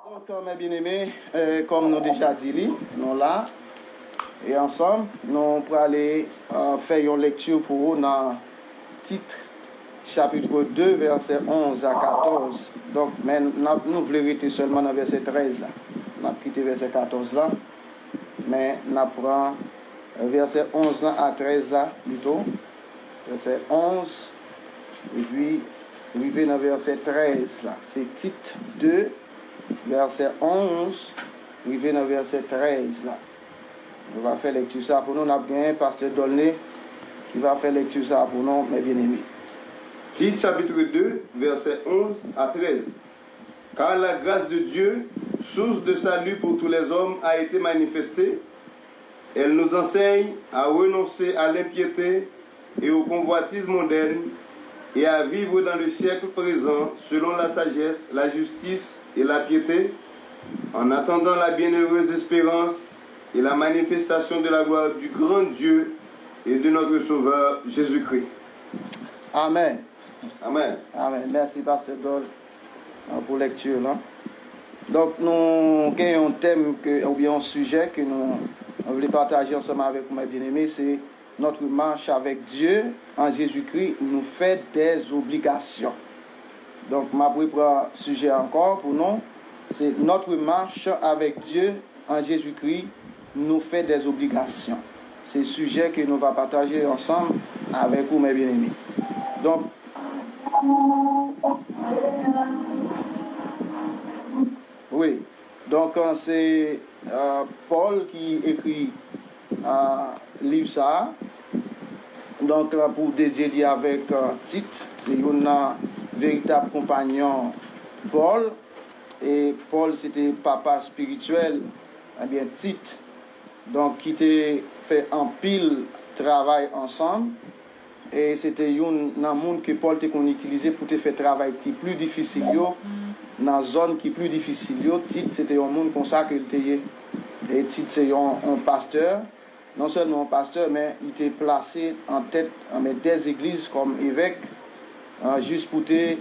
Donc, mes bien-aimés, comme nous déjà dit, nous là, et ensemble, nous pour aller faire une lecture pour vous dans titre chapitre 2, verset 11 à 14. Donc, mais nous voulons rester seulement dans verset 13 là. On a quitté verset 14 là, mais nous prenons verset 11 là à 13 là plutôt. Verset 11, et puis, arrivé dans verset 13 là. C'est titre 2, verset 11, arrivé dans verset 13 là. On va faire lecture ça pour nous. On a bien pasteur Dolné qui va faire lecture ça pour nous, mes bien-aimés. Titre chapitre 2, verset 11 à 13. Car la grâce de Dieu, source de salut pour tous les hommes, a été manifestée. Elle nous enseigne à renoncer à l'impiété et au convoitisme moderne et à vivre dans le siècle présent selon la sagesse, la justice et la piété, en attendant la bienheureuse espérance et la manifestation de la gloire du grand Dieu et de notre Sauveur Jésus-Christ. Amen. Amen. Amen. Merci, pasteur Dol, pour lecture là. Donc, nous avons un thème ou bien un sujet que nous voulons partager ensemble avec vous, mes bien-aimés, c'est notre marche avec Dieu en Jésus-Christ nous fait des obligations. Donc, ma propre sujet encore pour nous, c'est notre marche avec Dieu en Jésus-Christ nous fait des obligations. C'est le sujet que nous allons partager ensemble avec vous, mes bien-aimés. Donc, oui, donc c'est Paul qui écrit livre ça. Donc là, pour dédier avec Tite, c'est un véritable compagnon Paul. Et Paul, c'était papa spirituel, eh bien Tite. Donc, qui t'a fait un pile travail ensemble. Et c'était un monde que Paul t'a utilisé pour te faire travail qui est plus difficile, dans une zone qui est plus difficile. Tite, c'était un monde comme ça qu'il était. Et Tite, c'est un pasteur. Non seulement un pasteur, mais il était placé en tête des églises comme évêque, juste pour te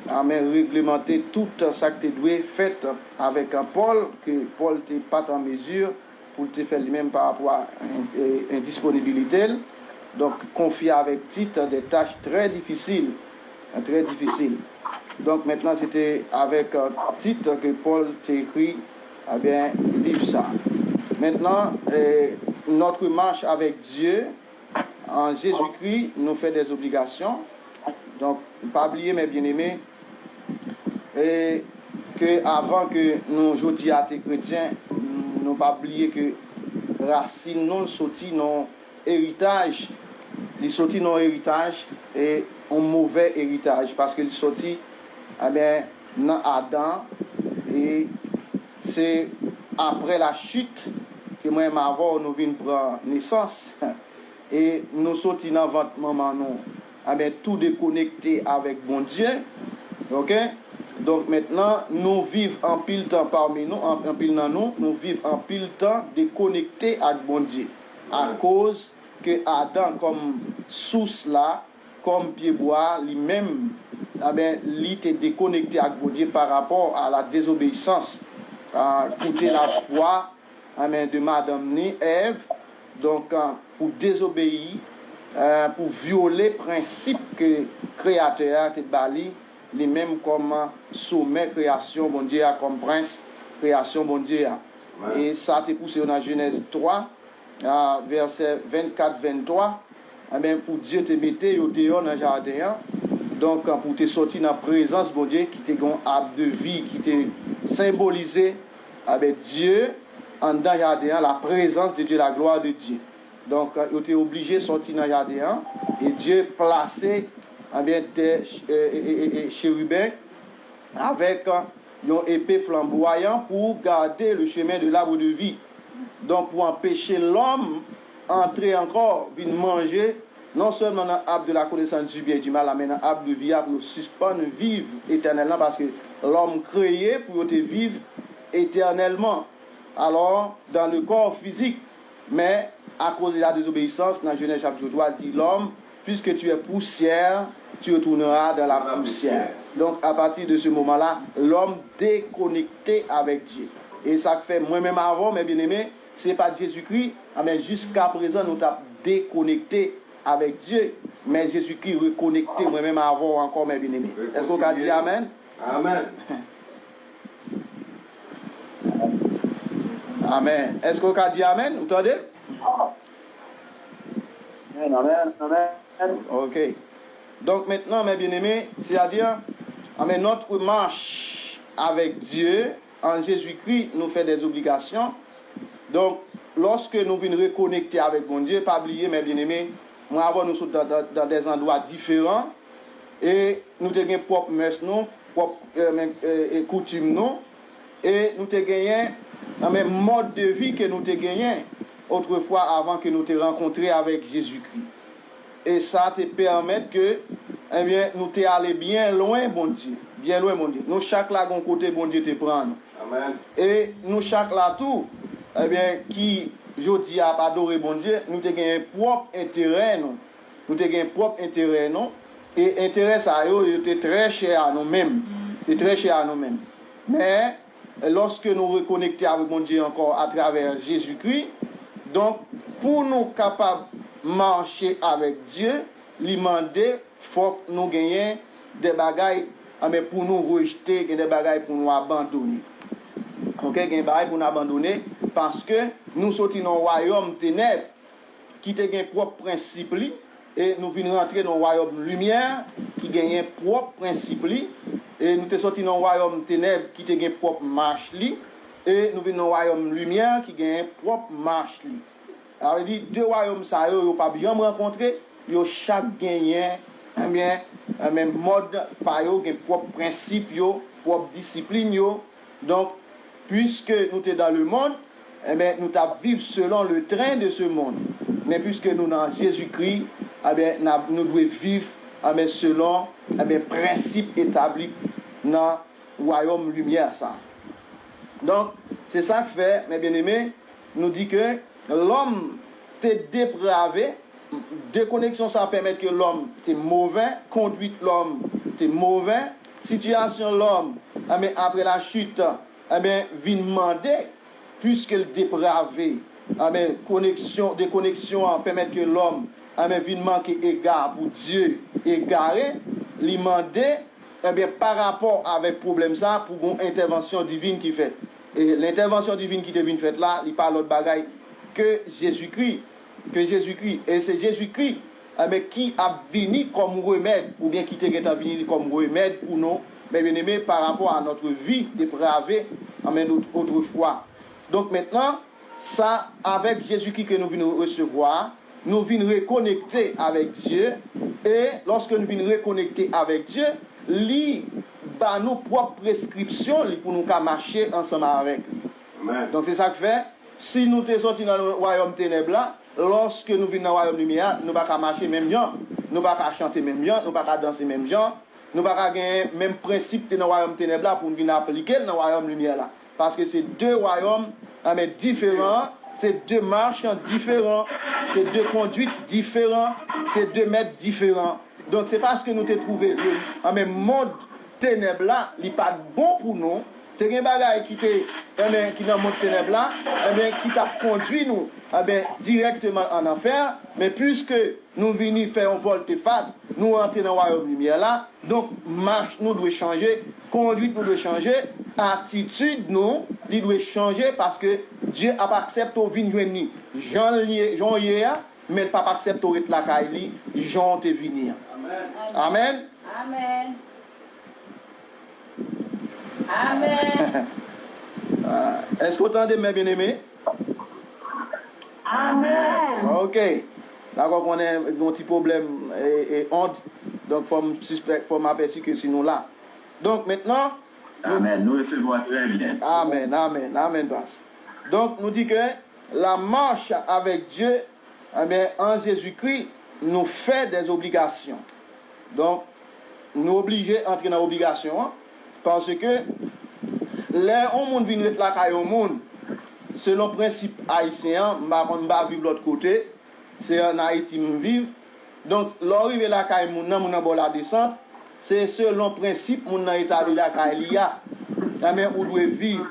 réglementer tout ça que tu dois faire avec un Paul, que Paul n'était pas en mesure pour te faire lui-même par rapport à une disponibilité. Donc, confier avec Tite des tâches très difficiles. Très difficiles. Donc, maintenant, c'était avec Tite que Paul t'a écrit, eh bien, livre ça. Maintenant, notre marche avec Dieu en Jésus-Christ nous fait des obligations. Donc, pas oublier, mes bien-aimés, et que avant que nous jouions à tes chrétiens, nous pas oublier que racine non sorti non héritage, il sorti non héritage et un mauvais héritage parce qu'il sorti eh bien dans Adam et c'est après la chute que moi et ma voix nous venons prendre naissance et nous sortis dans votre maman nous eh bien tout déconnecté avec bon Dieu. OK? Donc maintenant nous vivons en pile temps parmi nous en pile dans nous vivons en pile temps déconnecté avec bon Dieu à cause que Adam comme source là comme pied bois lui-même eh bien il était déconnecté avec bon Dieu par rapport à la désobéissance coûter la foi de Madame ni Ève, donc pour désobéir, pour violer le principe que le Créateur a bali, les mêmes comme sommet création, bon Dieu, comme prince création, bon Dieu. Ouais. Et ça a été poussé dans Genèse 3, verset 24-23, pour Dieu te mettre au dehors dans le jardin, donc pour te sortir dans la présence, bon Dieu, qui te gon arbre de vie, qui te symbolisé avec Dieu en dans jardin, la présence de Dieu, la gloire de Dieu. Donc, il était obligé de sortir dans le jardin et Dieu placé des chérubins avec une épée flamboyante pour garder le chemin de l'arbre de vie. Donc, pour empêcher l'homme d'entrer encore, de manger, non seulement dans l'arbre de la connaissance du bien et du mal, mais dans l'arbre de vie, pour suspendre, vivre éternellement, parce que l'homme créé pour vivre éternellement. Alors, dans le corps physique, mais à cause de la désobéissance, dans Genèse chapitre 3, dit l'homme puisque tu es poussière, tu retourneras dans la poussière. Donc, à partir de ce moment-là, l'homme déconnecté avec Dieu. Et ça fait moi-même avant, mes bien-aimés, c'est pas Jésus-Christ, mais jusqu'à présent, nous sommes déconnectés avec Dieu. Mais Jésus-Christ reconnecté moi-même avant encore, mes bien-aimés. Est-ce qu'on a dit Amen? Amen. Amen. Est-ce qu'on a dit Amen? Vous entendez? Amen. Amen. Ok. Donc maintenant, mes bien-aimés, c'est-à-dire, notre marche avec Dieu, en Jésus-Christ, nous fait des obligations. Donc, lorsque nous venons reconnecter avec mon Dieu, pas oublier, mes bien-aimés, moi avant nous sommes dans des endroits différents, et nous avons propre mœurs, nous, propre coutume, nous, et nous avons gagné un même mode de vie que nous avons gagné autrefois avant que nous te rencontrés avec Jésus-Christ. Et ça te permet que, eh bien, nous te aller bien loin, bon Dieu. Bien loin, mon Dieu. Nous, chaque là, bon côté, bon Dieu te prend. Amen. Et nous, chaque là, tout, eh bien, qui, je dis, a adoré, bon Dieu, nous te gagnons propre intérêt, non. Nous te gagnons propre intérêt, non. Et intérêt, ça, il était très cher à nous-mêmes. C'est très cher à nous-mêmes. Mais, lorsque nous reconnectons avec mon Dieu encore à travers Jésus-Christ, donc, pour nous capables de marcher avec Dieu, lui demander, faut que nous gagnions des bagailles, mais pour nous rejeter et des bagailles pour nous abandonner. Ok, des bagailles pour nous abandonner parce que nous sommes dans un royaume ténèbres qui a un propre principe et nous venons rentrer dans un royaume lumière qui a un propre principe et nous sommes sortis dans un royaume ténèbres qui a un propre marche et nous venons dans un royaume lumière qui a un propre marche. Alors il dit deux royaumes ça yo pas bien rencontrer, yo chaque gagné un même mode par yo, un propre principe yo, propre discipline yo. Donc puisque nous sommes dans le monde, eh bien, nous vivons selon le train de ce monde. Mais puisque nous dans Jésus-Christ, eh bien, nous devons vivre selon les principes établis dans le royaume lumière. Ça. Donc, c'est ça que fait, mes bien-aimés, nous dit que l'homme est dépravé. Déconnexion, ça permet que l'homme est mauvais. Conduite l'homme est mauvais. Situation l'homme, après la chute, vient demander, puisque le dépravé, déconnexion permet que l'homme vient manquer égard pour Dieu, égaré, lui demander, par rapport avec problème ça, pour une intervention divine qui fait. Et l'intervention divine qui devine faite là, il parle d'autre bagaille que Jésus-Christ. Et c'est Jésus-Christ qui a venu comme remède, ou bien qui est venu comme remède pour nous, mais bien aimé, par rapport à notre vie dépravée, autrefois. Donc maintenant, ça, avec Jésus-Christ que nous venons recevoir, nous venons reconnecter avec Dieu, et lorsque nous venons reconnecter avec Dieu, lui, nos propres prescriptions pour nous marcher ensemble avec lui. Amen. Donc c'est ça que fait, si nous sommes sortis dans le royaume ténèbres là, lorsque nous venons dans le royaume lumière, nous ne pouvons pas marcher même gens, nous ne pouvons pas chanter même gens, nous ne pouvons pas danser même gens, nous ne pouvons pas gagner même principe dans le royaume ténèbres là pour nous venir appliquer dans le royaume lumière là. Parce que c'est deux royaumes mais différents, c'est deux marches différents, c'est deux conduites différents, c'est deux maîtres différents. Donc c'est parce que nous t'ai trouvé le même monde ténèbres là, il n'est pas bon pour nous. C'est un bagage qui dans le monde ténèbres là, qui t'a conduit nous directement en enfer, mais puisque nous venons faire un volte-face, nous entrons dans le royaume lumière là, donc marche nous doit changer, conduite nous doit changer, attitude nous doit changer parce que Dieu n'a pas accepté au venir Jean hier, mais pas accepté au la caille Jean te venir. Amen. Amen. Amen. Est-ce que vous entendez mes bien-aimés? Amen. Ok. D'accord, on a un petit problème et honte. Donc, il faut m'apercevoir que sinon là. Donc, maintenant. Amen. Nous recevons très bien. Amen, amen, amen, passe. Donc, nous dit que la marche avec Dieu, en Jésus-Christ, nous fait des obligations. Donc, nous obligés d'entrer dans l'obligation, parce que les monde vient de la au monde, selon le principe haïtien, je ne vais pas vivre de l'autre côté, c'est en Haïti que je vis, Donc, l'arrivée la caille moun nan bon la descente, c'est selon principe moun nan établi la caille liya. Mais ou doit vivre.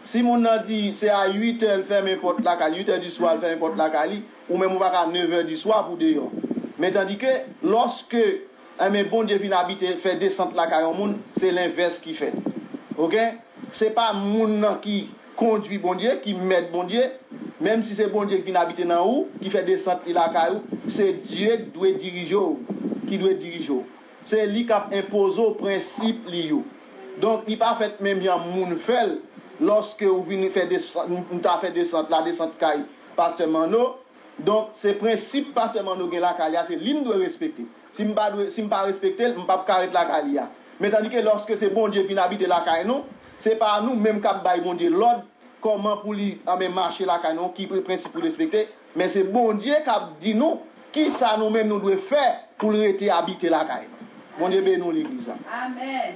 Si moun nan dit c'est à 8h faire n'importe la caille, 8h du soir faire n'importe la caille, ou même on va à 9h du soir pour dehors. Mais tandis que lorsque mais bon Dieu vient habiter fait descente la caille moun, c'est l'inverse qui fait. OK? C'est pas moun nan qui conduit bon Dieu, qui met bon Dieu, même si c'est bon Dieu qui vient habiter dans où, qui fait descendre la caille, c'est Dieu qui doit diriger. C'est lui qui impose au principe liyo. Donc il pas fait même bien moun fait lorsque vous venez faire descendre la descente caille pasteur Mano. Donc c'est principe pasteur Mano gen la caille, c'est lui doit respecter. Si m'pas respecter, m'pas arrêter la caille. Mais tandis que lorsque c'est bon Dieu qui vient habiter la caille non, c'est pas nous même qui bail bon Dieu l'ordre comment pour lui marcher la caille non qui est principe pour respecter, mais c'est bon Dieu qui dit nous qui ça nous même nous devons faire pour rester habiter la caille. Bon Dieu bénisse l'église. Amen.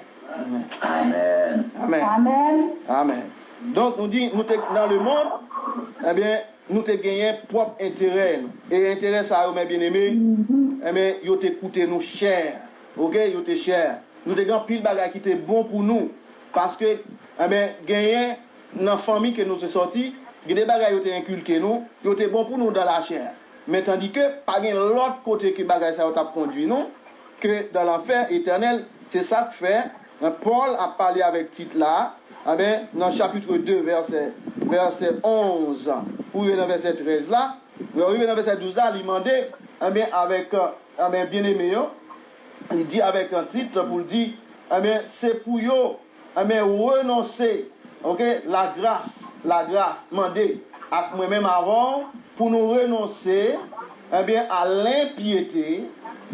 Amen. Amen. Amen. Amen. Donc nous dit nous dans le monde, eh bien nous te gagné propre intérêt et intérêt ça mes bien-aimés, eh bien yo t'écouter nous cher. OK, yo te cher. Nous te grand pile bagage qui était bon pour nous parce que eh bien gagné dans famille que nous sommes sortis, des bagages yo te inculqué nous, yo te bon pour nous dans la chair. Mais tandis que pas gain l'autre côté que bagage ça t'a conduit non que dans l'enfer éternel, c'est ça que fait Paul a parlé avec Tite là, dans le chapitre 2, verset 11, pour dans verset 13 là, dans verset 12 là, il demandait, avec bien-aimé, il dit avec un titre pour dire, c'est pour eux, renoncer, ok, la grâce, demander à moi-même avant, pour nous renoncer, à l'impiété,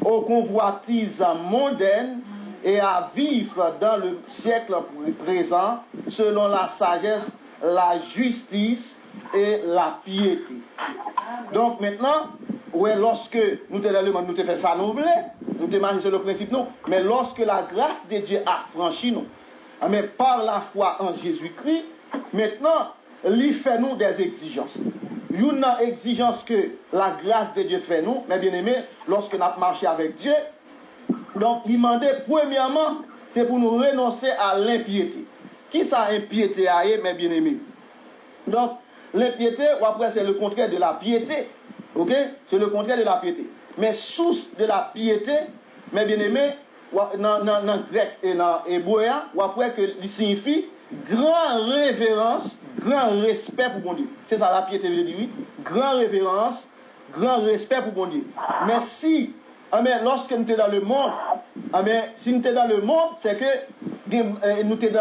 aux convoitises mondaines, et à vivre dans le siècle présent selon la sagesse, la justice et la piété. Donc maintenant, ouais, lorsque nous te dans le monde, nous te fait ça nous voulons, nous te marcher sur le principe non, mais lorsque la grâce de Dieu a franchi nous, mais par la foi en Jésus-Christ, maintenant, il fait nous des exigences. Une exigence que la grâce de Dieu fait nous, mes bien-aimés, lorsque nous avons marché avec Dieu. Donc, il demandait, premièrement, c'est pour nous renoncer à l'impiété. Qui ça, impiété, mes bien-aimés? Donc, l'impiété, après, c'est le contraire de la piété. Ok? C'est le contraire de la piété. Mais source de la piété, mes bien-aimés, dans grec et dans hébreu, après, que il signifie grand révérence, grand respect pour bon Dieu. C'est ça la piété, je dis oui. Grand révérence, grand respect pour bon Dieu. Mais si lorsque nous sommes dans le monde, si nous sommes dans le monde, c'est que nous sommes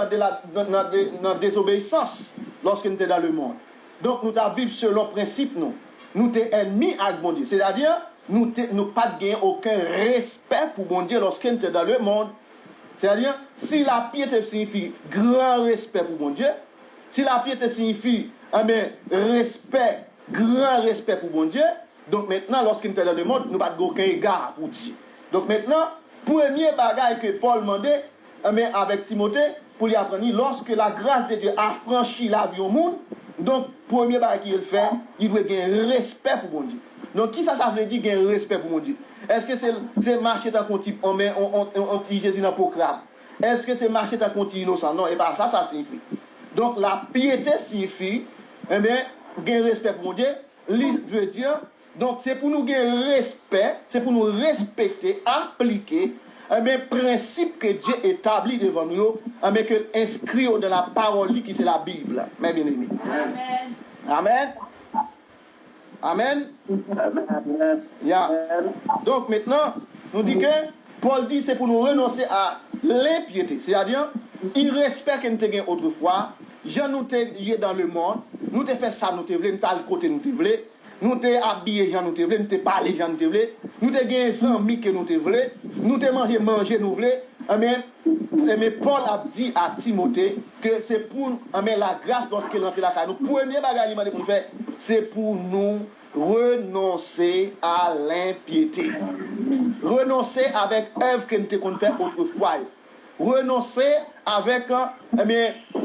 dans la désobéissance lorsque nous sommes dans le monde. Donc nous avons vivre selon le principe, nous sommes ennemis avec bon Dieu. C'est-à-dire, nous n'avons pas gagné aucun respect pour bon Dieu lorsque nous sommes dans le monde. C'est-à-dire, si la piété signifie grand respect pour bon Dieu, si la piété signifie respect, grand respect pour bon Dieu, donc maintenant, lorsqu'il nous est dans le monde, nous n'avons pas aucun égard pour Dieu. Donc maintenant, premier bagage que Paul demandait avec Timothée, pour lui apprendre, lorsque la grâce de Dieu a franchi la vie au monde, donc premier bagage qu'il fait, il doit gagner respect pour mon Dieu. Donc qui ça veut dire gagner respect pour mon Dieu? Est-ce que c'est marcher dans un type, on dit Jésus dans le programme? Est-ce que c'est marcher dans un innocent? Non, et pas ça signifie. Donc la piété signifie, gagner respect pour mon Dieu, veut dire. Donc, c'est pour nous gagner respect, c'est pour nous respecter, appliquer un principe que Dieu établit devant nous, que inscrit dans la parole qui c'est la Bible, mes bien-aimés. Amen. Amen. Amen. Yeah. Donc, maintenant, nous dit que Paul dit c'est pour nous renoncer à l'impiété, c'est-à-dire, il respecte que nous te gagné autrefois, je nous te lié dans le monde, nous te fait ça, nous te voulons, nous t'as le côté, nous te voulons. Nous t'es habillé, nous te voulons, nous t'es parlé, nous te voulons, nous t'es gagné des amis que nous te voulons, nous t'es manger, nous voulons. Mais Paul a dit à Timothée que c'est pour la grâce lorsqu'il rentre la carrière. Nous, premier bagage pour nous faire, c'est pour nous renoncer à l'impiété. Renoncer avec œuvre que nous t'avons fait autrefois. Renoncer avec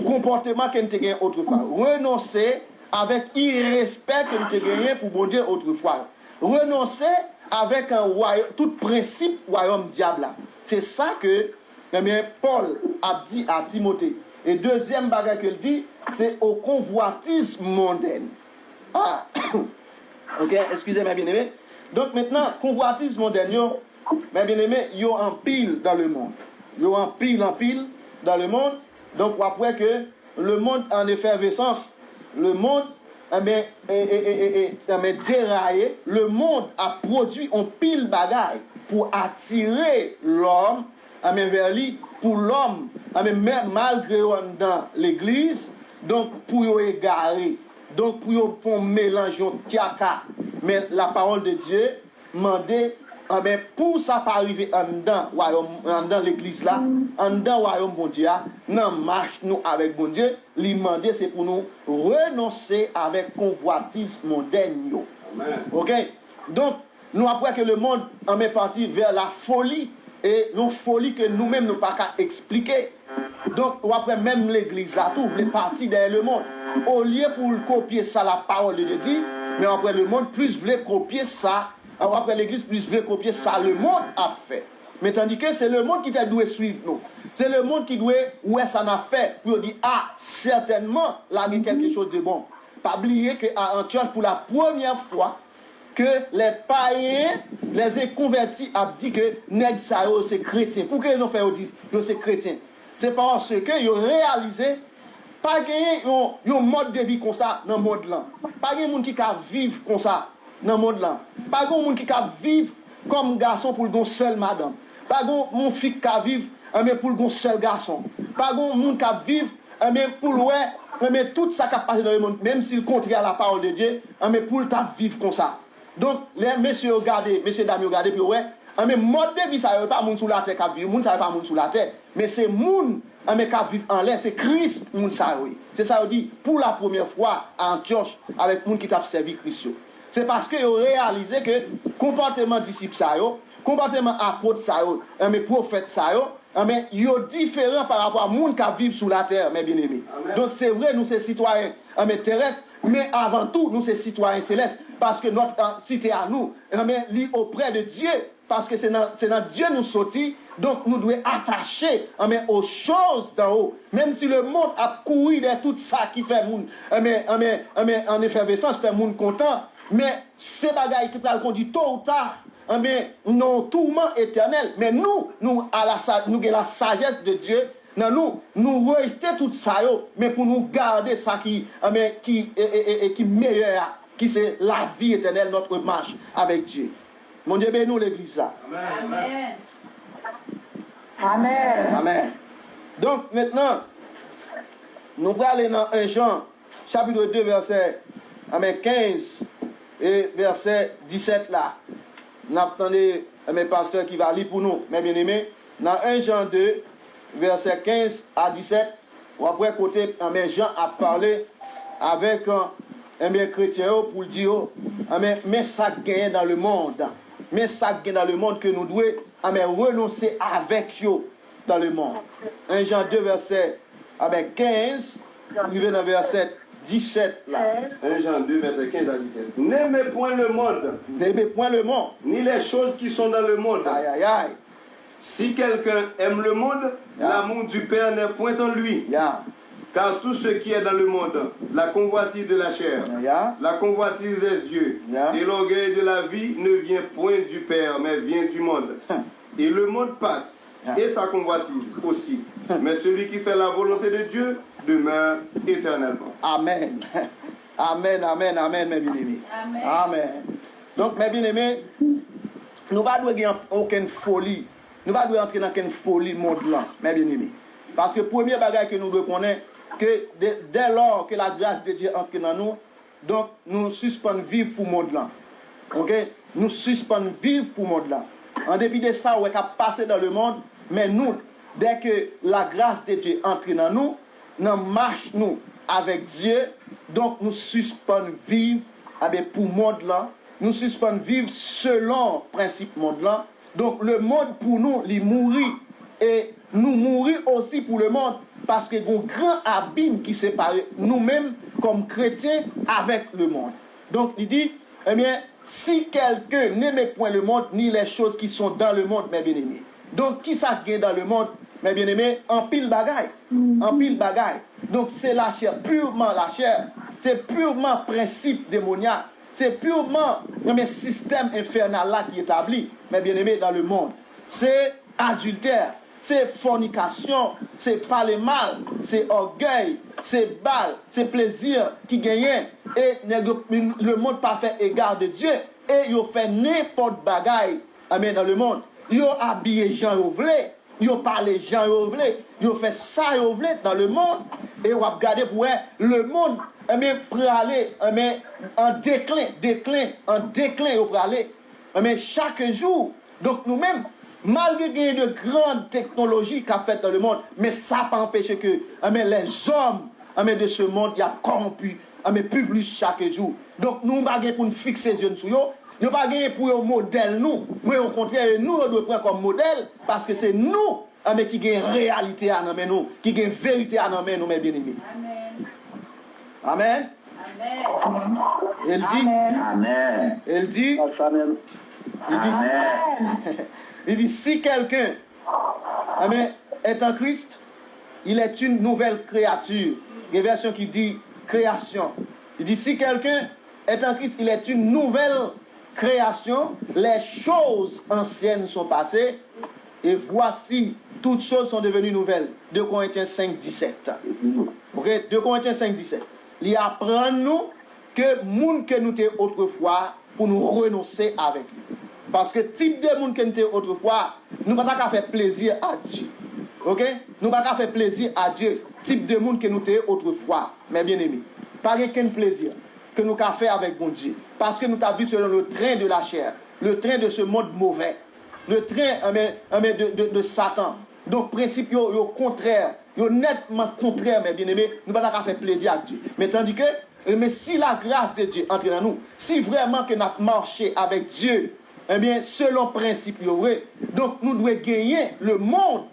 comportement que nous t'avons gagné autrefois. Renoncer avec irrespect que nous avons gagné pour bon Dieu autrefois. Renoncer avec un royaume, tout principe royaume diable là. C'est ça que Paul a dit à Timothée. Et deuxième bagage qu'il dit, c'est au convoitise mondaine. Ah, ok, excusez-moi bien aimé. Donc maintenant, convoitise mondaine, mes bien aimé, yo en pile dans le monde. Yo en pile dans le monde. Donc après que le monde en effervescence, le monde déraillé, le monde a produit un pile bagaille pour attirer l'homme vers lui, pour l'homme, malgré dans l'église, donc pour y égarer, donc pour y faire un mélange, mais la parole de Dieu mandait, pour ça pas arriver dans l'église là, dans le royaume bon Dieu, dans marche nous avec bon Dieu, lui demander c'est pour nous renoncer avec convoitise mondaine. Ok? Donc, nous après que le monde en est parti vers la folie, et une folie que nous-mêmes nous pas qu'à expliquer. Donc, après même l'église là, tout les partis derrière le monde, au lieu pour copier ça la parole de Dieu, mais après le monde plus voulait copier ça, après l'église plus voulait copier ça le monde a fait. Mais tandis que c'est le monde qui doit suivre nous. C'est le monde qui doit ouais ça n'a fait pour dire ah certainement là il y a quelque chose de bon. Pas oublier qu'à Antioche pour la première fois que les païens, les inconvertis, ont dit que nèg sa yo c'est chrétien. Pourquoi ils ont fait que c'est chrétien? C'est parce que ils ont réalisé pas gagner un mode de vie comme ça dans le monde là. Pas gagner monde qui ka vivre comme ça dans le monde là. Pas gagner monde qui ka vivre comme garçon pour le seul madame. Pas gagner mon fille qui ka vivre mais pour le seul garçon. Pas gagner monde qui vivre mais pour mais tout ça qui passe dans le monde même s'il contraire à la parole de Dieu, mais pour ta vivre comme ça. Donc, les messieurs regardez, messieurs dames regardez, puis ouais, mais mode de vie, ça n'est pas moun sous la terre qui vit, moun ça n'est pas moun sous la terre, mais c'est moun qui vit en l'air, c'est Christ moun ça oui. C'est ça dit pour la première fois à Antioche avec moun qui t'a servi Christ. C'est parce que ont réalisé que comportement disciple ça yo, comportement apôtre ça yo, mais prophète ça yo, mais yo différent par rapport à moun qui vivent sous la terre, mes bien-aimés. Donc c'est vrai nous c'est citoyens terrestres. Mais avant tout, nous, c'est citoyens célestes, parce que notre cité à nous, lit auprès de Dieu, parce que c'est dans Dieu nous sortis, donc nous devons attacher aux choses d'en haut. Même si le monde a couru de tout ça qui fait monde, en effervescence, fait monde content, mais ces bagailles qui peuvent conduire tôt ou tard, non tourment éternel. Mais nous avons la sagesse de Dieu. Nous rejeter tout ça, mais pour nous garder ça qui meilleur, qui c'est la vie éternelle, notre marche avec Dieu. Mon Dieu, bénis nous l'église là. Amen. Amen. Amen. Donc maintenant, nous allons aller dans 1 Jean, chapitre 2, verset 15 et verset 17 là. Nous attendons mes pasteurs qui va lire pour nous, mes bien-aimés. Dans 1 Jean 2, verset 15 à 17, ou après côté, Jean a parlé avec un chrétien pour dire, mais ça gagne dans le monde. Mais ça gagne dans le monde que nous devons renoncer avec eux dans le monde. 1 Jean 2, verset 15, arrivé dans verset 17 là. 1 Jean 2, verset 15 à 17. N'aimez point le monde. N'aimez point le monde. Ni les choses qui sont dans le monde. Aïe, aïe, aïe. Si quelqu'un aime le monde, l'amour du Père n'est point en lui. Car tout ce qui est dans le monde, la convoitise de la chair, la convoitise des yeux et l'orgueil de la vie ne vient point du Père, mais vient du monde. Et le monde passe, et sa convoitise aussi. Mais celui qui fait la volonté de Dieu demeure éternellement. Amen. Amen, amen, amen, mes bien-aimés. Amen. Amen. Donc, mes bien-aimés, nous ne devons pas aucune folie. Nous ne devons pas entrer dans une folie monde là, mes bien-aimés. Parce que le premier bagage que nous devons connaître, que dès lors que la grâce de Dieu entre dans nous, donc nous suspendons vivre pour le monde là. Ok? Nous suspendons vivre pour le monde là. En dépit de ça, on est passé dans le monde, mais nous, dès que la grâce de Dieu entre dans nous marche nous avec Dieu, donc nous suspendons vivre pour le monde là. Nous suspendons vivre selon le principe monde là. Donc le monde pour nous, il mourit. Et nous mourir aussi pour le monde parce qu'il y a un grand abîme qui sépare nous-mêmes comme chrétiens avec le monde. Donc il dit, eh bien, si quelqu'un n'aimait point le monde, ni les choses qui sont dans le monde, mes bien-aimés. Donc, qui ça gagne dans le monde, mes bien-aimés? En pile bagaille. En pile bagaille. Donc, c'est la chair, purement la chair. C'est purement principe démoniaque. C'est purement un système infernal là qui est établi, mes bien-aimés, dans le monde. C'est adultère, c'est fornication, c'est parler mal, c'est orgueil, c'est balle, c'est plaisir qui gagne. Et le monde pas fait égard de Dieu. Et il fait n'importe bagaille dans le monde. Il a habillé Jean Rovlé, il a parlé Jean Rovlé, il a fait ça Rovlé dans le monde. Et on va regarder pour le monde pour aller en déclin, on va aller. Chaque jour. Donc nous-mêmes, malgré de grandes technologies qu'a fait dans le monde, mais ça n'a pas empêché que les hommes de ce monde y a corrompu, publient chaque jour. Donc nous pas pour nous fixer les yeux sur eux. Nous pas pour un modèle nous, mais au contraire nous on doit prendre comme modèle parce que c'est nous qui gagne réalité à nous, qui gagne vérité à nous, mes bien-aimés. Amen. Amen. Elle dit. Amen. Elle dit. Amen. Il dit si quelqu'un est en Christ, il est une nouvelle créature. Il y a une version qui dit création. Il dit si quelqu'un est en Christ, il est une nouvelle création. Les choses anciennes sont passées et voici toutes choses sont devenues nouvelles. 2 Corinthiens 5, 17. Ok, 2 Corinthiens 5, 17. Il apprend nous que monde que nous étions autrefois pour nous renoncer avec lui. Parce que type de monde que nous étions autrefois, nous ne pouvons pas faire plaisir à Dieu. Ok? Nous ne pouvons pas faire plaisir à Dieu. Type de monde que nous étions autrefois, mes bien-aimés. Pas aucun plaisir que nous avons fait avec bon Dieu. Parce que nous avons vu selon le train de la chair, le train de ce monde mauvais, le train de Satan. Donc, principe contraire, nettement contraire, mes bien-aimés, nous ne pouvons pas faire plaisir à Dieu. Mais tandis que, mais si la grâce de Dieu entre dans nous, si vraiment que nous avons marché avec Dieu, eh bien, selon principe, donc nous devons gagner le monde,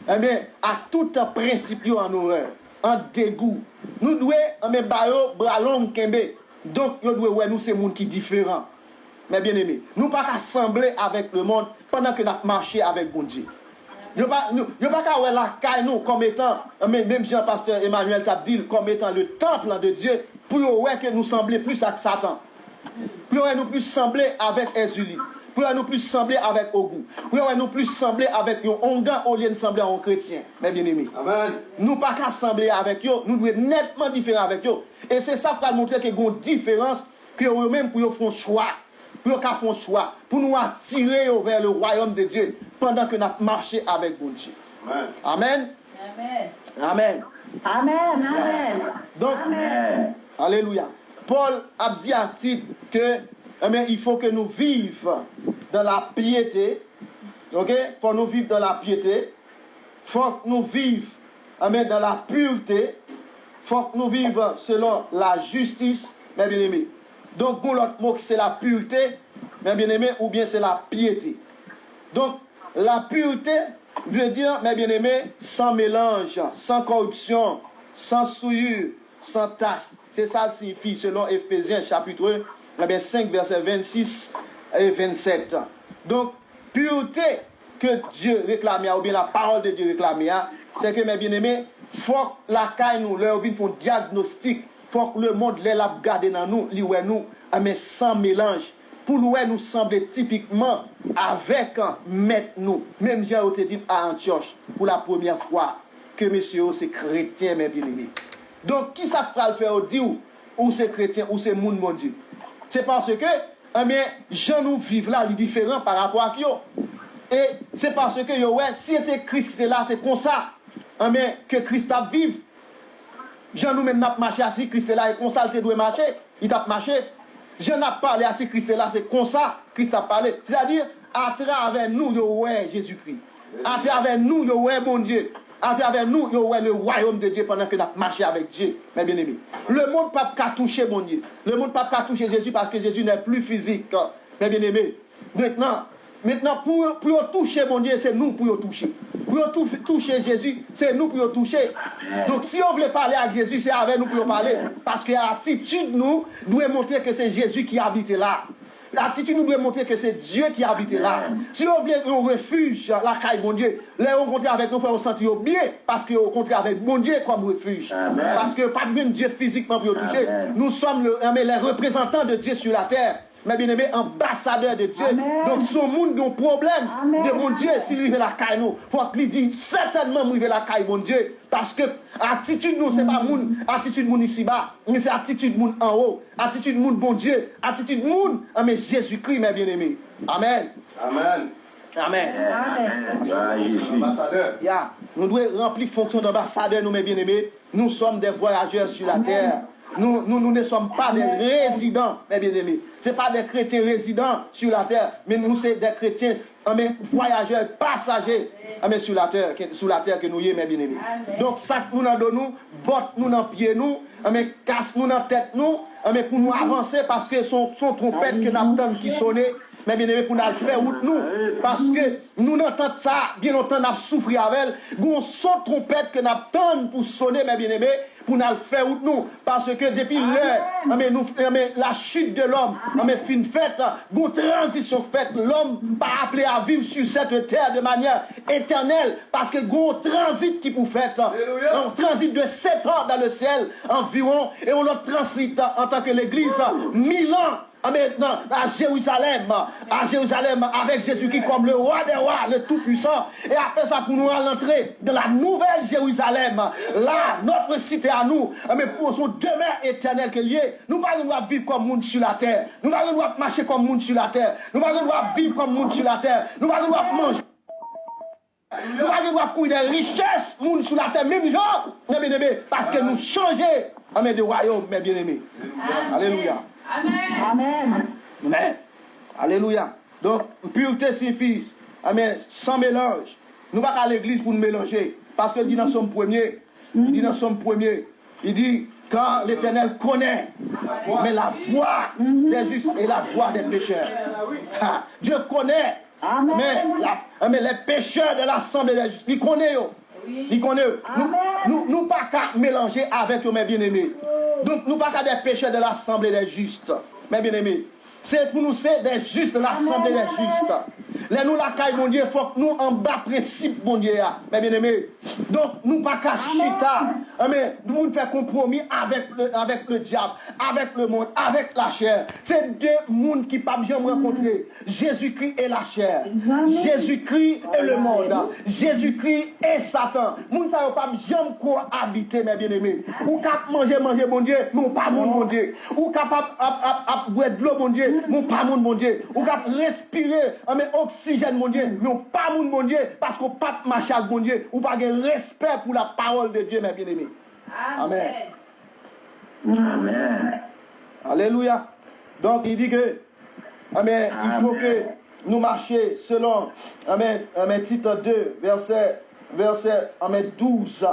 eh bien, à tout un principe en horreur, en dégoût. Nous devons, bralon kembe. Donc, nous devons, nous, c'est monde qui est différent. Mais bien aimé, nous ne pouvons pas assembler avec le monde pendant que nous avons marché avec bon Dieu. Nous ne pouvons pas voir la caille nous comme étant, même Jean-Pasteur Emmanuel Tabdil, comme étant le temple de Dieu, pour que nous semblions plus avec Satan. Pour nous plus sembler avec Ezuli. Pour nous plus sembler avec Ogou. Pour nous plus sembler avec un Ongan au lieu de sembler à un chrétien. Mes bien-aimés. Amen. Nous pas qu'à sembler avec eux, nous devons être nettement différents avec eux. Et c'est ça qui va montrer qu'il y a une différence que eux-mêmes pour eux font choix. Pour eux font choix. Pour nous attirer vers le royaume de Dieu pendant que nous marchons avec bon Dieu. Amen. Amen. Amen. Amen. Amen. Donc, Amen. Alléluia. Paul a dit à Tite que il faut que nous vivions dans la piété. Ok? Pour nous vivre dans la piété. Il faut que nous vivions dans la pureté. Il faut que nous vivions selon la justice, mes bien-aimés. Donc, pour l'autre mot, c'est la pureté, mes bien-aimés, ou bien c'est la piété. Donc, la pureté veut dire, mes bien-aimés, sans mélange, sans corruption, sans souillure, sans tache. C'est ça qui signifie selon Ephésiens chapitre 5, versets 26 et 27. Donc, pureté que Dieu réclamait, ou bien la parole de Dieu réclamait, c'est que, mes bien-aimés, il faut que la caille nous, leur vie font diagnostic, il faut que le monde les l'a gardé dans nous, nous, mais sans mélange. Pour nous sembler typiquement avec mettre nous. Même j'ai été dit à Antioche pour la première fois que monsieur c'est chrétien, mes bien-aimés. Donc, qui ça va le faire dire ou c'est chrétien ou c'est monde, mon Dieu? C'est parce que, gens nous vivent là, les différents par rapport à eux. Et c'est parce que, si c'était Christ qui était là, c'est comme ça, que Christ a vive. Gens nous même n'a marché assis, Christ est là, et comme ça, il doit marcher, il a marché. Je n'ai pas parlé assis, Christ est là, c'est comme ça, Christ a parlé. C'est-à-dire, à travers nous, Jésus-Christ. À travers nous, mon Dieu. À travers nous, le royaume de Dieu pendant que nous avons marché avec Dieu, mes bien-aimés. Le monde ne peut pas toucher mon Dieu. Le monde ne peut pas toucher Jésus parce que Jésus n'est plus physique, mes bien-aimés. Maintenant pour toucher mon Dieu, c'est nous pour le toucher. Pour toucher Jésus, c'est nous pour le toucher. Donc si on veut parler à Jésus, c'est avec nous pour le parler. Parce que l'attitude nous doit montrer que c'est Jésus qui habite là. L'attitude nous doit montrer que c'est Dieu qui habite là. Si on vient au refuge, la caille, bon Dieu, les rencontrer avec nous, faut sentir bien, parce que au contraire avec bon Dieu comme refuge. Amen. Parce que pas de Dieu physiquement pour toucher. Amen. Nous sommes les représentants de Dieu sur la terre. Mais bien aimé, ambassadeur de Dieu. Amen. Donc, son monde a un problème Amen. de mon Dieu, s'il arrive la caille, nous, faut qu'il dise certainement, arrive la caille, mon Dieu. Parce que attitude, nous, c'est pas mon attitude, mon ici-bas, mais c'est attitude, mon en haut. Attitude, mon bon Dieu. Attitude, mon, mais Jésus-Christ, mes bien-aimés. Amen. Amen. Amen. Ambassadeur. Yeah. Nous devons remplir fonction d'ambassadeur, nous, mes bien-aimés. Nous sommes des voyageurs sur la terre. Nous ne sommes pas des résidents, mes bien-aimés. Ce n'est pas des chrétiens résidents sur la terre, mais nous sommes des chrétiens, voyageurs, passagers sur la terre que nous y sommes, mes bien-aimés. Donc, ça, nous en donnons, botte nous dans pied, nous, casse nous dans tête, nous, pour nous avancer parce que son trompette que nous avons qui sonne, mais bien aimé, pour nous faire route nous. Parce que nous n'entendons ça, bien longtemps, nous avons souffert avec elle. Nous son trompette que nous avons pour sonner, mais bien aimé, pour nous faire route nous. Parce que depuis l'heure, la chute de l'homme, fin faite, une transition faite, l'homme pas appelé à vivre sur cette terre de manière éternelle. Parce que un transit qui pour faire, un transit de 7 ans dans le ciel environ, et on le transite en tant que l'église 1000 ans. Maintenant, à Jérusalem, avec Jésus-Christ comme le roi des rois, le tout-puissant. Et après ça, pour nous rentrer dans la nouvelle Jérusalem, là, notre cité à nous, mais pour son demeure éternelle que lié, nous allons vivre comme monde sur la terre. Nous allons marcher comme monde sur la terre. Nous allons vivre comme monde sur la terre. Nous allons manger. Nous allons pour des richesses, monde sur la terre, même genre, mes bien-aimés, parce que nous changeons de royaume, mes bien-aimés. Alléluia. Amen. Amen. Alléluia. Donc, pureté signifie, sans mélange. Nous ne pas à l'église pour nous mélanger. Parce que dit dans son premier, il dit, quand l'Éternel connaît, mais la voix des justes et la voix des pécheurs. Dieu connaît, mais les pécheurs de l'assemblée des justes, il connaît. Il connaît. Nous pas qu'à mélanger avec eux, mes bien-aimés. Donc, nous pas qu'à des pécheurs de l'assemblée des justes, mes bien-aimés. C'est pour nous, c'est des justes de l'assemblée des justes. Là, nous, la caille, mon Dieu, il faut que nous en bas principe, mon Dieu, mes bien-aimés. Donc, nous pas qu'à chita, mais nous faisons compromis avec le diable, avec le monde, avec la chair. C'est deux mondes qui ne peuvent jamais rencontrer. Jésus-Christ et la chair. Jésus-Christ et le monde. Jésus-Christ et Satan. Moun ça ne peuvent jamais cohabiter, mes bien-aimés. Ou cap manger, mon Dieu, non pas mon Dieu. Ou capable à boire de l'eau, mon Dieu, non pas mon Dieu. Ou capable respirer, oxygène, mon Dieu, non pas mon Dieu, parce qu'on pas marcher avec mon Dieu. Ou pas de respect pour la parole de Dieu, mes bien-aimés. Amen. Amen. Alléluia. Donc, il dit que, il faut que nous marchions selon, titre 2, verset 12.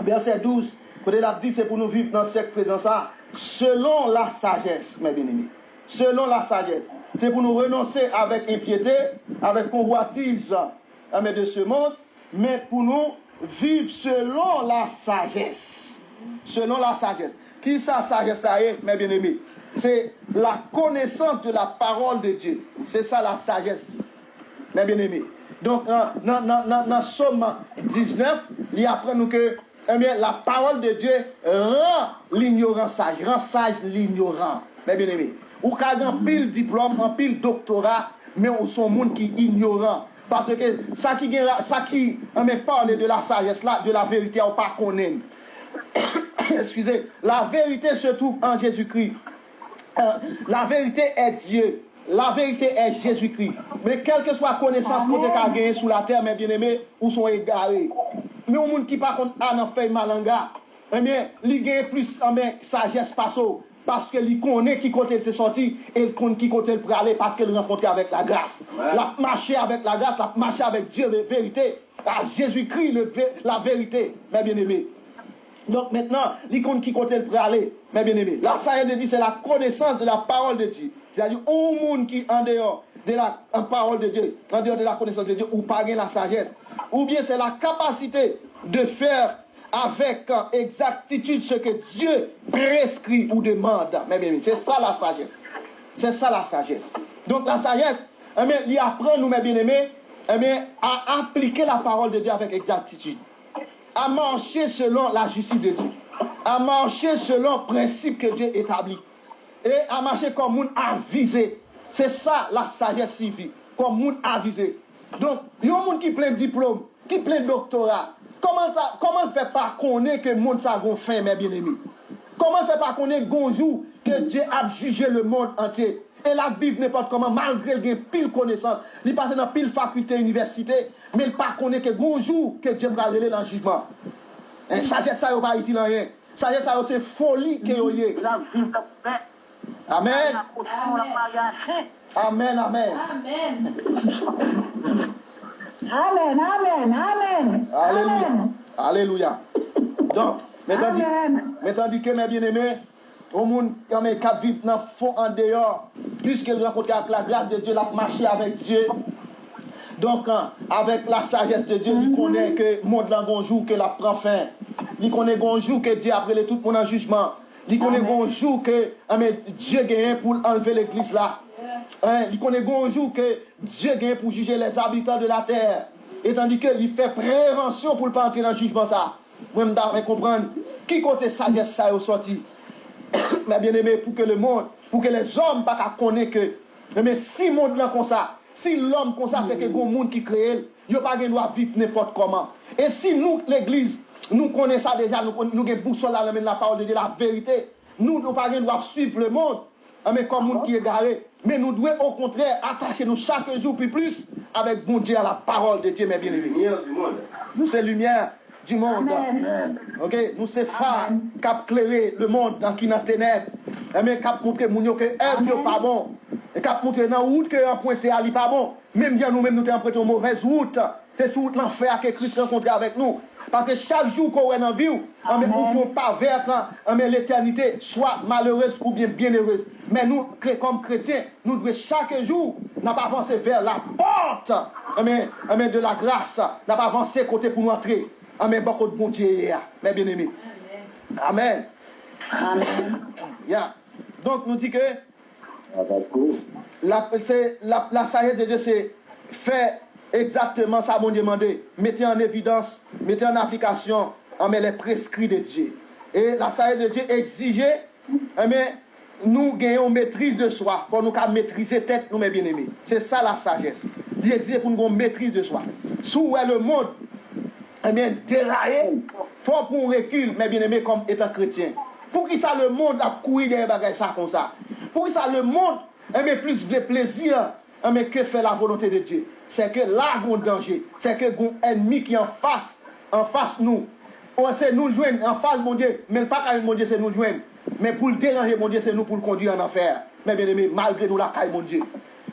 Verset 12, côté la dit, c'est pour nous vivre dans cette présence-là, selon la sagesse, mes bien-aimés. Selon la sagesse. C'est pour nous renoncer avec impiété, avec convoitise de ce monde, mais pour nous vivre selon la sagesse. Selon la sagesse. Qui ça, sagesse là, mes bien-aimés? C'est la connaissance de la parole de Dieu. C'est ça la sagesse, mes bien-aimés. Donc, dans Somme 19, il apprend nous que la parole de Dieu rend l'ignorant sage, rend sage l'ignorant, mes bien-aimés. Ou qu'il y a un pile diplôme, un pile doctorat, mais on sont monde qui ignorant. Parce que ça qui parle de la sagesse là, de la vérité, on pas connaît. Excusez, la vérité se trouve en Jésus-Christ. La vérité est Dieu. La vérité est Jésus-Christ. Mais quelle que soit la connaissance qu'on a gagnée sous la terre, mes bien-aimés, ou sont égarés. Mais au monde qui par contre a dans fait malanga, il gagne plus sagesse parce qu'il connaît qui côté il est sorti et il connaît qui côté il peut aller parce qu'il rencontre avec la grâce. La marcher avec la grâce, la marcher avec Dieu, la vérité. À Jésus-Christ, la vérité, mes bien-aimés. Donc maintenant, l'icône qui côté le aller, mes bien-aimés. La sagesse de Dieu, c'est la connaissance de la parole de Dieu. C'est-à-dire, au monde qui en dehors de la parole de Dieu, en dehors de la connaissance de Dieu, ou pas la sagesse. Ou bien c'est la capacité de faire avec exactitude ce que Dieu prescrit ou demande. Mes bien-aimés, c'est ça la sagesse. C'est ça la sagesse. Donc la sagesse, il apprend, nous, mes bien-aimés, à appliquer la parole de Dieu avec exactitude. À marcher selon la justice de Dieu. À marcher selon le principe que Dieu établit. Et à marcher comme monde avisé. C'est ça la sagesse signifie. Comme monde avisé. Donc, il y a un monde qui plein de diplôme, qui plein de doctorat. Comment fait pas connaître que le monde ça a fin, mes bien-aimés? Comment fait pas connaître bonjour que Dieu a jugé le monde entier? Et la Bible n'importe comment, malgré qu'il y ait pile connaissance, il passe dans pile faculté, université, mais il ne pas connaît que bonjour que Dieu va aller dans le jugement. Et sagesse ça, il va pas rien. Sagesse ça, c'est folie que vous avez. Amen. Amen, amen. Amen, amen, amen. Alléluia. Alléluia. Donc, maintenant dit que mes bien-aimés, au monde qui vit dans le fond en dehors, puisque nous rencontrons avec la grâce de Dieu, la marché avec Dieu. Donc, avec la sagesse de Dieu, il connaît que le monde là, un jour que la prend fin. Il connaît un jour que Dieu a pris tout le monde en jugement. Il connaît un jour que Dieu gagne pour enlever l'église là. Il connaît un jour que Dieu gagne pour juger les habitants de la terre. Et tandis qu'il fait prévention pour ne pas entrer dans le jugement ça. Moi, je dois comprendre qui côté sagesse ça est sorti. Mais bien aimé, pour que le monde, pour que les hommes ne pas connaissent que, mais si le monde là comme ça, si l'homme comme ça, c'est que le monde qui crée, il n'y a pas de droit vivre n'importe comment. Et si nous, l'église, nous connaissons ça déjà, nous avons boussole là, la parole de Dieu, la vérité, nous n'avons pas de droit suivre le monde, mais comme le monde qui est garé. Mais nous devons au contraire attacher nous chaque jour plus avec bon Dieu à la parole de Dieu, mes bien-aimés. Nous, c'est lumière du monde. Amen. Ok, nous c'est phare qui a éclairé le monde dans qui n'a ténèbres. Mais qui a montré que elle n'est pas bon. Et qui a montré dans la route que a pointé à lui pas bon. Même bien nous-mêmes nous avons emprunté une mauvaise route. C'est sur route l'enfer que Christ rencontré avec nous. Parce que chaque jour qu'on est dans la vie, on ne peut pas vers l'éternité, soit malheureuse ou bien heureuse. Mais nous, comme chrétiens, nous devons chaque jour n'a pas avancé vers la porte de la grâce. N'a pas avancé côté pour nous entrer. Amen, beaucoup de bon Dieu, mes bien-aimés. Amen. Amen. Yeah. Donc, nous dit que la sagesse de Dieu, c'est faire exactement ça, mon Dieu demandé. Mettez en évidence, mettez en application les prescrits de Dieu. Et la sagesse de Dieu exigeait, nous gagnons maîtrise de soi, pour nous maîtriser tête, nous, mes bien-aimés. C'est ça la sagesse. Il exige pour nous une maîtrise de soi. Sous le monde, déraillé, faut qu'on recule, mes bien-aimés, comme étant chrétien. Pour qui ça le monde a couru des bagages ça comme ça? Pour qui ça le monde plus de plaisir que fait la volonté de Dieu? C'est que là, il y a un danger. C'est que un ennemi qui est en face nous. On sait nous joindre en face, mon Dieu, mais pas quand mon Dieu, c'est nous joindre. Mais pour le déranger, mon Dieu, c'est nous pour le conduire en enfer. Mes bien-aimés, malgré nous, la caille, mon Dieu.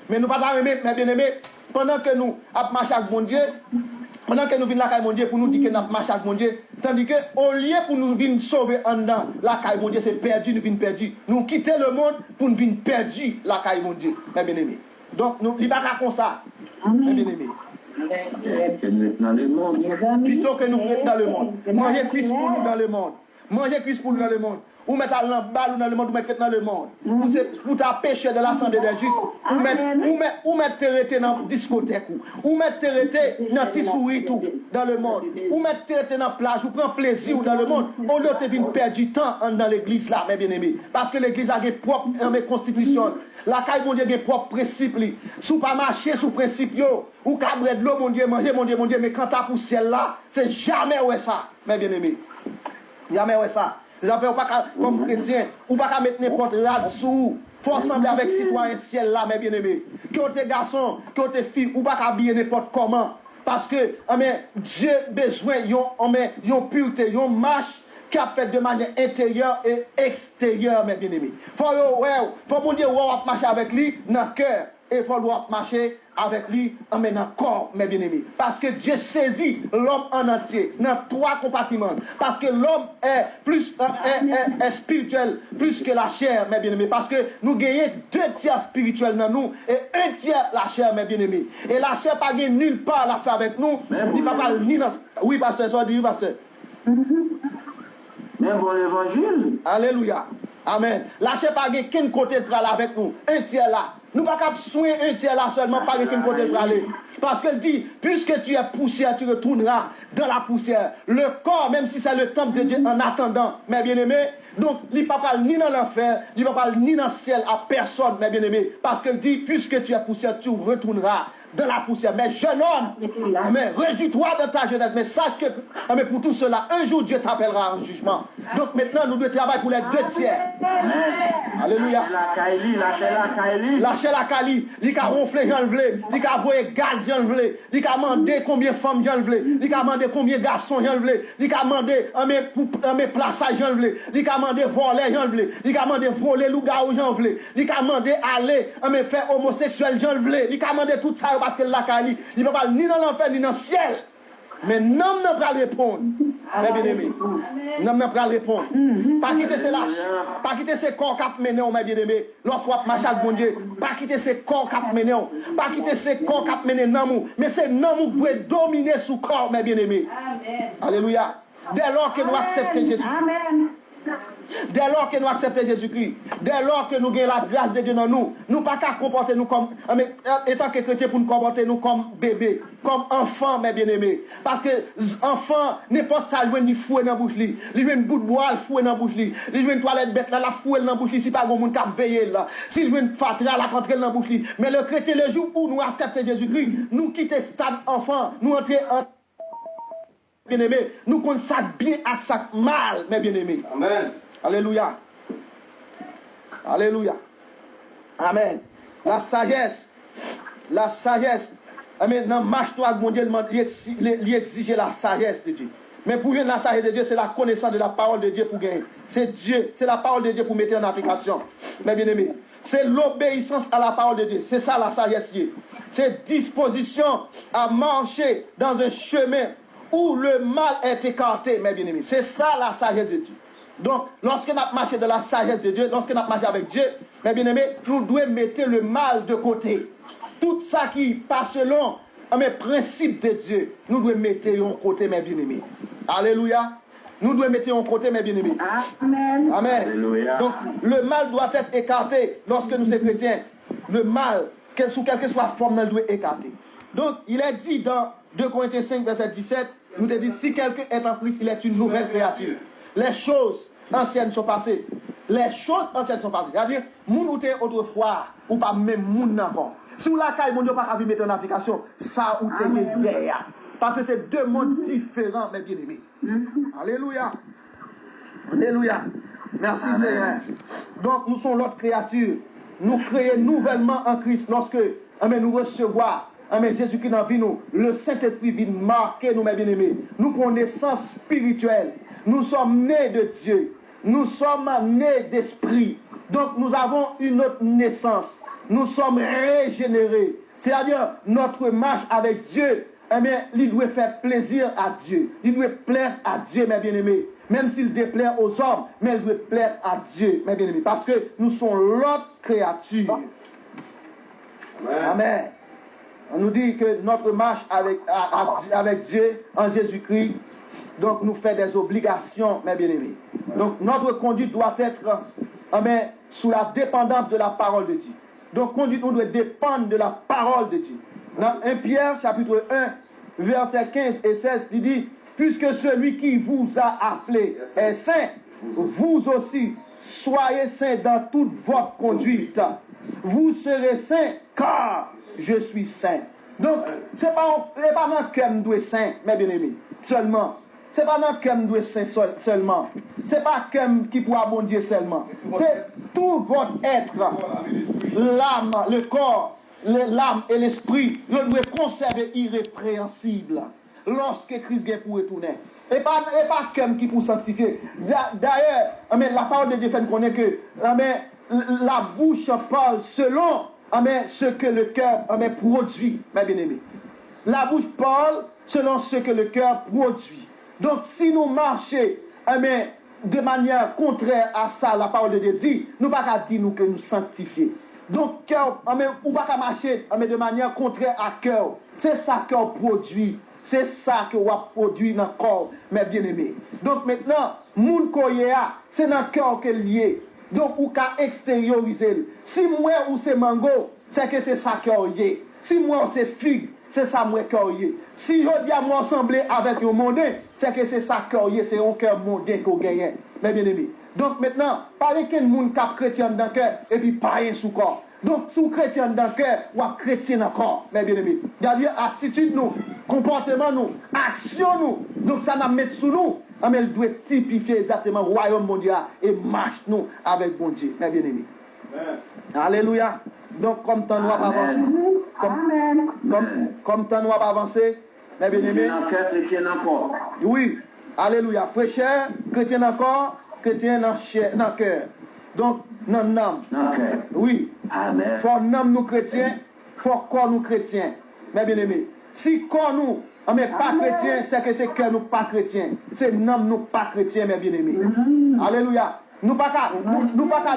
Mais nous pas aimer, mes bien-aimés, pendant que nous avons marché avec mon Dieu, pendant que nous venons la caille, mon Dieu, pour nous dire que nous avons marché avec mon Dieu, tandis que au lieu pour nous venir sauver en dedans, la caille, mon Dieu, c'est perdu, nous venons perdus. Nous quitter le monde pour nous venir perdus, la caille, mon Dieu, mes bien-aimés. Donc, nous ne pas comme ça, mes bien-aimés. Plutôt que nous mettre dans le monde. Manger Christ pour nous dans le monde. Manger Christ pour nous dans le monde. Ou mettre à l'emballe dans le monde, ou mettre dans le monde. Pour ta péché de l'assemblée des justes. Ou mettre t'arrêter dans la discothèque. Ou mettre t'arrêter dans tes souris tout dans le monde. Ou mettre t'arrêter dans la plage. Ou prendre plaisir dans le monde. Au lieu de perdre du temps dans l'église là, mes bien-aimés. Parce que l'église a des propres constitutions. La caille, mon Dieu, a des propres principes. Si vous pas marcher sous principe, ou cabrer de l'eau, mon Dieu, manger, mon Dieu, mais quand t'as pour ciel là, c'est jamais ouais ça, mes bien-aimés. Jamais ouais ça. Vous n'avez pas comme chrétien, ou pas mettre n'importe là-dessous. Il faut ensemble avec citoyen ciel là, mes bien-aimés. Que t'es garçon, que t'es fille, ou pas habiller n'importe comment. Parce que, Dieu besoin, yon pureté, yon marche qui a fait de manière intérieure et extérieure, mes bien-aimés. Faut mon Dieu, marcher avec lui dans le cœur. Et il faut marcher avec lui dans le corps, mes bien-aimés. Parce que Dieu saisit l'homme en entier, dans 3 compartiments. Parce que l'homme est plus est spirituel, plus que la chair, mes bien-aimés. Parce que nous gagnons 2 tiers spirituels dans nous et 1 tiers la chair, mes bien-aimés. Et la chair n'a pas nulle part à faire avec nous. Il pas ni dans... Oui, pasteur, ça dit, pasteur. Même pour l'évangile. Alléluia. Amen. Lâchez pas qu'un côté de aller avec nous. Un tiers là. Nous pas qu'à soigner un tiers là seulement, pas qu'un côté de aller. Parce qu'elle dit, puisque tu es poussière, tu retourneras dans la poussière. Le corps, même si c'est le temple de Dieu, en attendant, mes bien-aimés, donc il ne parle ni dans l'enfer, il ne parle ni dans le ciel à personne, mes bien-aimés. Parce qu'elle dit, puisque tu es poussière, tu retourneras dans la poussière. Mais jeune homme, mais réjouis-toi de ta jeunesse. Mais sache que mais pour tout cela, un jour Dieu t'appellera en jugement. Donc maintenant, nous devons travailler pour les deux tiers. Alléluia. Lâchez la Kali. Il a ronflé, j'en voulais. Il a envoyé gaz, j'en voulais. Il a demandé combien de femmes, j'en voulais. Il a demandé combien de garçons, j'en voulais. Il a demandé mes plaçages, j'en voulais. Il a demandé voler, j'en voulais. Il a demandé voler loup-garou, j'en voulais. Il a demandé aller faire homosexuel, j'en voulais. Il a demandé tout ça parce que la Kali, il ne va pas ni dans l'enfer ni dans le ciel. Mais non, n'a pas répondre. Mes bien-aimés. Non, n'a pas répondre. Pas quitter ces lâches. Pas quitter ces corps qui mené, mes bien-aimés. Lorsqu'on marche avec bon Dieu. Pas quitter ces corps qui mené. Pas quitter ces corps qui mené non. Mais c'est non qui doit dominer sous corps, mes bien-aimés. Alléluia. Dès lors que nous acceptons Jésus. Amen. Dès lors que nous acceptons Jésus-Christ, dès lors que nous avons la grâce de Dieu dans nous, nous ne pouvons pas comporter nous comme, étant que chrétiens, pour nous comporter nous comme bébés, comme enfants, mes bien-aimés. Parce que enfant, n'importe ça, il y a fouet dans la bouche, il y a une bout de bois, il fouet dans la bouche, il y a une toilette bête, la fouet dans la bouche, si pas de monde qui a veillé là, s'il y a une fatra, la rentrer dans la bouche. Mais le chrétien, le jour où nous acceptons Jésus-Christ, nous quittons stade enfant, nous entrons en bien-aimés, nous connaissons ça bien et ça mal, mes bien-aimés. Amen. Alléluia. Alléluia. Amen. La sagesse. Amen. Dans marche-toi avec mon Dieu, il exige la sagesse de Dieu. Mais pour gagner la sagesse de Dieu, c'est la connaissance de la parole de Dieu pour gagner. C'est Dieu, c'est la parole de Dieu pour mettre en application. Mes bien-aimés. C'est l'obéissance à la parole de Dieu. C'est ça la sagesse. C'est disposition à marcher dans un chemin où le mal est écarté, mes bien-aimés. C'est ça la sagesse de Dieu. Donc, lorsque nous marchons dans la sagesse de Dieu, lorsque nous marchons avec Dieu, mes bien-aimés, nous devons mettre le mal de côté. Tout ça qui passe selon mes principes de Dieu, nous devons mettre de côté, mes bien-aimés. Alléluia. Nous devons mettre de côté, mes bien-aimés. Amen. Amen. Alléluia. Donc, le mal doit être écarté lorsque nous sommes chrétiens. Le mal, sous quelle que soit la forme, nous doit être écarté. Donc, il est dit dans 2 Corinthiens 5, verset 17, nous te dit, si quelqu'un est en Christ, il est une nouvelle créature. Les choses anciennes sont passées. Les choses anciennes sont passées. C'est-à-dire, moun ou te autrefois, ou pas même moun encore. Si vous la caille, mon Dieu, pas qu'à mettre en application, ça ou te hier. Parce que c'est deux mondes différents, mes bien-aimés. Alléluia. Alléluia. Merci Amen. Seigneur. Donc, nous sommes l'autre créature. Nous créons nouvellement en Christ lorsque nous recevons Jésus-Christ dans la vie, le Saint-Esprit vient marquer nous, mes bien-aimés. Nous prenons naissance spirituelle. Nous sommes nés de Dieu. Nous sommes nés d'esprit. Donc nous avons une autre naissance. Nous sommes régénérés. C'est-à-dire notre marche avec Dieu, il doit faire plaisir à Dieu. Il doit plaire à Dieu, mes bien-aimés. Même s'il déplaire aux hommes, mais il doit plaire à Dieu, mes bien-aimés. Parce que nous sommes l'autre créature. Amen. Amen. On nous dit que notre marche avec Dieu en Jésus-Christ, donc nous fait des obligations, mes bien-aimés. Donc notre conduite doit être sous la dépendance de la parole de Dieu. Donc conduite, on doit dépendre de la parole de Dieu. Dans 1 Pierre, chapitre 1, versets 15 et 16, il dit, puisque celui qui vous a appelé est saint, vous aussi soyez saints dans toute votre conduite. Vous serez saints car je suis saint. Donc, ce n'est pas dans que nous doit saint, mes bien-aimés, seulement. Ce n'est pas dans que nous doit saint seulement. Ce n'est pas qui pourra bon Dieu seulement. C'est tout votre être, l'âme, le corps, l'âme et l'esprit, nous devons conserver irrépréhensible lorsque Christ vient pour retourner. Et pas qui pour sanctifier. D'ailleurs, la parole de Dieu fait connaître que la bouche parle selon ce que le cœur produit, mes bien-aimés. La bouche parle selon ce que le cœur produit. Donc, si nous marchons de manière contraire à ça, la parole de Dieu dit, nous ne pouvons pas dire que nous sanctifions. Donc, cœur, on ne peut pas marcher de manière contraire à cœur. C'est ça que produit. C'est ça que va produire dans le corps, mes bien-aimés. Donc maintenant, moun koyea, c'est dans le cœur qu'elle lié. Donc, ou ka extérioriser. Si moi ou c'est mango, c'est que c'est ça qu'il y a. Si moi c'est figue, c'est ça moi qu'il y a. Si je dis à moi ensemble avec un mondain, c'est que c'est ça qu'il y a. C'est un cœur mondain qu'on gagne. Mes bien-aimés. Donc maintenant, pas qu'un monde cap chrétien dans le cœur et puis pas un sous corps. Donc sous chrétien dans le cœur ou chrétien encore, mes bien-aimés. C'est-à-dire attitude nous, comportement nous, action nous. Donc ça n'a mettre sous nous. Mais elle doit typifier exactement le royaume mondial et marche nous avec bon Dieu, mes bien-aimés. Alléluia. Donc comme temps nous va avancer, comme temps nous va avancer, mes bien-aimés. Oui. Alléluia. Frère, chrétien encore, chrétien dans le cœur. Donc, dans l'âme. Oui. Amen. Faut l'âme nous chrétiens, faut corps nous chrétiens. Mes bien-aimés. Si corps nous, mais pas chrétien, c'est que c'est cœur nous pas chrétien. C'est l'âme nous pas chrétien, mes bien-aimés. Alléluia. Nous pas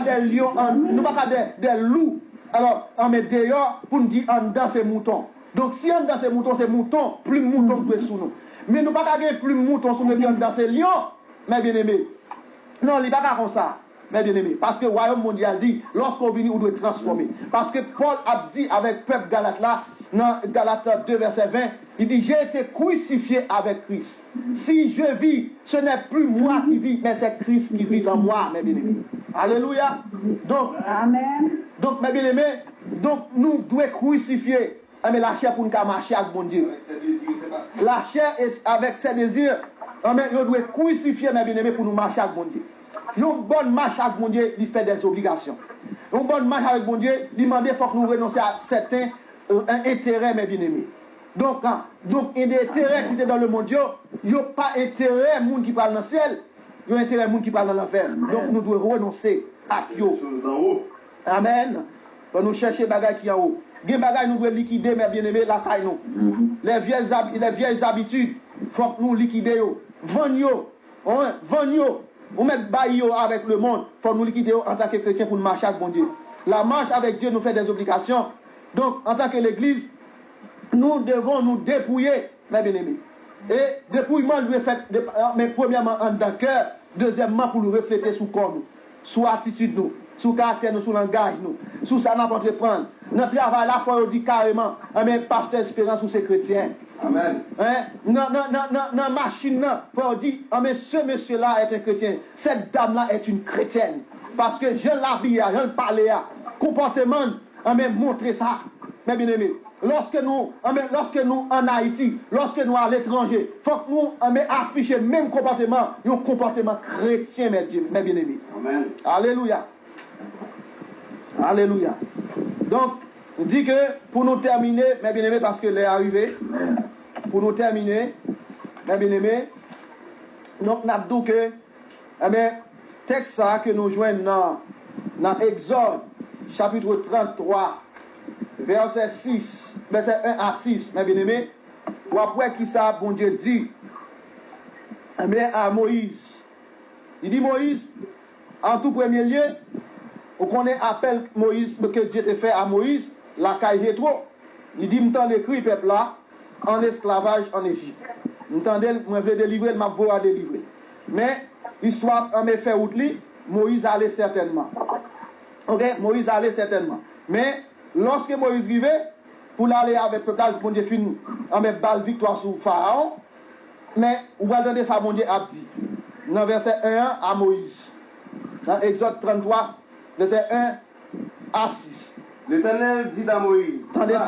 des lions, nous pas des loups. Alors, on met dehors pour nous dire en dans ces moutons. Donc, si on dans ces moutons, plus moutons doivent sous nous. Mais nous ne pouvons pas gagner plus de moutons sur le dans ces lions, mes bien-aimés. Non, il n'y a pas comme ça, mes bien-aimés. Parce que le royaume mondial dit, lorsqu'on vient, on doit transformer. Parce que Paul a dit avec le peuple Galate là, dans Galates 2, verset 20, il dit, j'ai été crucifié avec Christ. Si je vis, ce n'est plus moi qui vis, mais c'est Christ qui vit en moi, mes bien-aimés. Alléluia. Donc, Amen. Donc, mes bien-aimés, donc nous devons crucifier. Mais la chair pour nous marcher avec mon Dieu. La chair est avec ses désirs. Mais nous devons crucifier mes bien-aimés pour nous marcher avec mon Dieu. Une bonne marche avec mon Dieu, il fait des obligations. Une bonne marche avec mon Dieu, il demande qu'il faut que nous renoncions à certains intérêts, mes bien-aimés. Donc, il y a des intérêts qui sont dans le monde, il n'y a pas intérêt monde qui parle dans le ciel, il y a intérêt monde qui parle dans l'enfer. Donc, nous devons renoncer à Dieu. Amen. Pour nous chercher les bagages qui sont en haut. Les bagages nous devons liquider, mes bien-aimés, la taille nous. Les vieilles habitudes, il faut que nous liquider. Vendre, ou mettre bail avec le monde, il faut nous liquider en tant que chrétiens pour nous marcher avec bon Dieu. La marche avec Dieu nous fait des obligations. Donc, en tant que l'Église, nous devons nous dépouiller, mes bien-aimés. Et dépouillement doit faire, mais premièrement en tant que cœur, deuxièmement pour nous refléter sous corps nous, sous attitude nous. Sous caractère nous, sous langage nous, sous ça n'a pas entreprendre. Notre travail là, faut dire carrément, mais pasteur Espérance ou c'est chrétien. Amen. Non, machine là, faut dire, mais ce monsieur là est un chrétien, cette dame là est une chrétienne. Parce que je l'habille, je le parle, comportement, mais montrer ça, mes bien-aimés. Lorsque nous en Haïti, lorsque nous à l'étranger, il faut que nous afficher le même comportement, un comportement chrétien, mes bien-aimés. Amen. Alléluia. Alléluia. Donc, on dit que pour nous terminer, mes bien-aimés, parce que l'est arrivé, pour nous terminer, mes bien-aimés, donc, nous avons dit que, texte ça que nous joignons dans Exode, chapitre 33, verset 6, verset 1 à 6, mes bien-aimés, ou après qui ça, bon Dieu dit, à Moïse. Il dit Moïse, en tout premier lieu, on connaît appel Moïse que Dieu a fait à Moïse, la caille Jétro. Il dit, m'entend l'écrit peuple là, en esclavage en Égypte. M'entendez, moi je vais délivrer, m'a voulu délivrer. Mais, histoire en fait route li, Moïse allait certainement. Ok, Moïse allait certainement. Mais, lorsque Moïse arrivait, pour aller avec le peuple, pour Dieu finit, en met balle victoire sur Pharaon, mais, on va entendre ça, mon Dieu a dit. Dans verset 1 à Moïse. Dans Exode 33, verset 1 à 6. L'Éternel dit à Moïse, Attendez.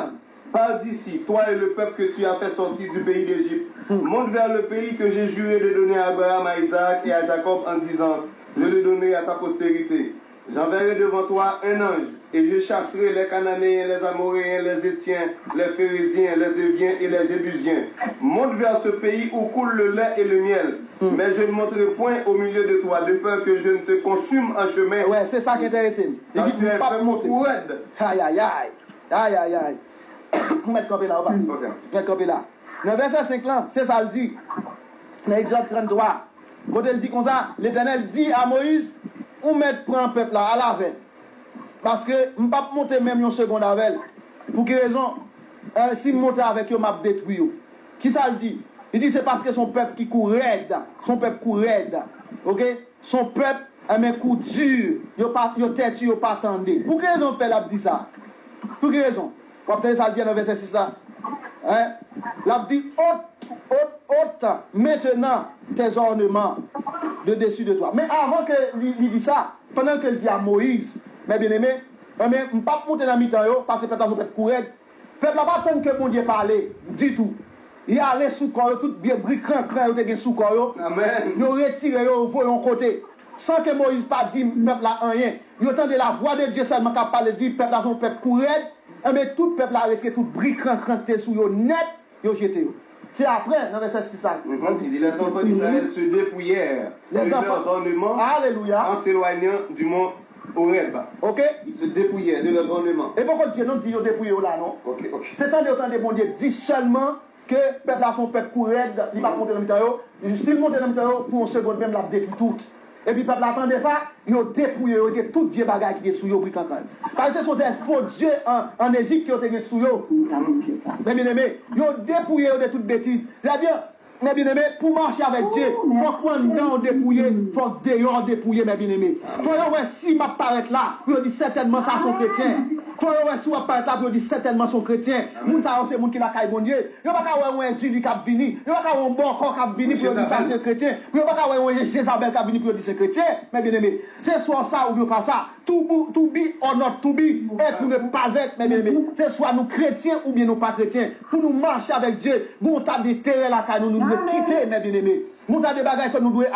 Pars d'ici, toi et le peuple que tu as fait sortir du pays d'Égypte. Monte vers le pays que j'ai juré de donner à Abraham, à Isaac et à Jacob en disant, je le donnerai à ta postérité. J'enverrai devant toi un ange, et je chasserai les Cananéens, les Amoréens, les Étiens, les Phérésiens, les Éviens et les Jébusiens. Monte vers ce pays où coule le lait et le miel. Mais je ne monterai point au milieu de toi, de peur que je ne te consume en chemin. Ouais, c'est ça qui est intéressant. Il dit, Tu es pas fait monter. beaucoup raide. Aïe, aïe, aïe. Aïe, aïe, aïe. Mettre campé là, on passe. Ok. Mettre campé là. Dans verset 5 là, c'est ça le dit. Dans Exode 33. Quand il dit comme ça, l'Éternel dit à Moïse, on met prend un peuple là, à la veille. Parce que je ne peux pas monter même une seconde avec. Pour quelle raison? Si je monte avec eux, je vais détruire. Qui ça le dit? Il dit c'est parce que son peuple qui court raide. Son peuple court raide. Ok? Son peuple mais coup dur, yo tête, yo pas attendé. Pour quelle raison Père l'a dit ça? Pour quelle raison? Vous avez ça dit dans le verset 6 là. Hein? L'a dit ôte maintenant tes ornements de dessus de toi. Mais avant qu'il dise ça, pendant qu'il dit à Moïse, mes bien-aimés, mais je ne pas monter dans le mi-temps, parce que peut-être peut courir. Peuple n'a pas attendu que mon Dieu parle, du tout. Il a allé sous corps, tout bien brique, cran, il a sous corps. Amen. Il a retiré, il a volé en côté. Sans que Moïse pas dit, peuple n'a rien. Il a entendu la voix de Dieu seulement qui a parlé, dit, peuple a son peuple courir. Mais tout peuple a retiré, tout brique, cran, sous eux, net, il a jeté. C'est après, dans le verset 6. Il dit, les enfants d'Israël se dépouillèrent de leurs ornements. Alléluia. En s'éloignant du mont Horeb. Ok? Ils se dépouillèrent de leurs ornements. Et pourquoi Dieu non dit qu'ils dépouillé là, non? Ok. C'est tant de bon Dieu dit seulement que le peuple a son peuple courir, il va monter dans le mitao. S'il monte dans le mitao, pour une seconde même, il a détruit tout. Et puis le peuple attendait ça, il a dépouillé, il a tout Dieu bagaille qui est sous eux, parce que ce sont des espoirs Dieu en Égypte qui ont été sous eux. Mais bien aimé, ils ont dépouillé de toutes bêtises. C'est-à-dire, mes bien-aimés, pour marcher avec Dieu, il faut prendre dans dépouiller, il faut dehors dépouiller, mes bien-aimés. Il faut voir si m'a paraît là, il dit certainement ça son chrétien. Il faut voir si m'a paraît là, il dit certainement son chrétien. Moun ça c'est moun qui la caille bon Dieu. Il pas voir un Julie qui a venu, il pas voir un bon corps qui a venu pour dire ça c'est chrétien. Il pas voir un Jézabel qui a venu pour dire c'est chrétien, mes bien-aimés. C'est soit ça ou bien pas ça. To be or not to be, être ou ne pas être, mes bien-aimés. C'est soit nous chrétiens ou bien nous pas chrétiens. Pour nous marcher avec Dieu, bon tas de terre là car nous devons quitter, mes bien-aimés. Nous avons des bagages que nous devons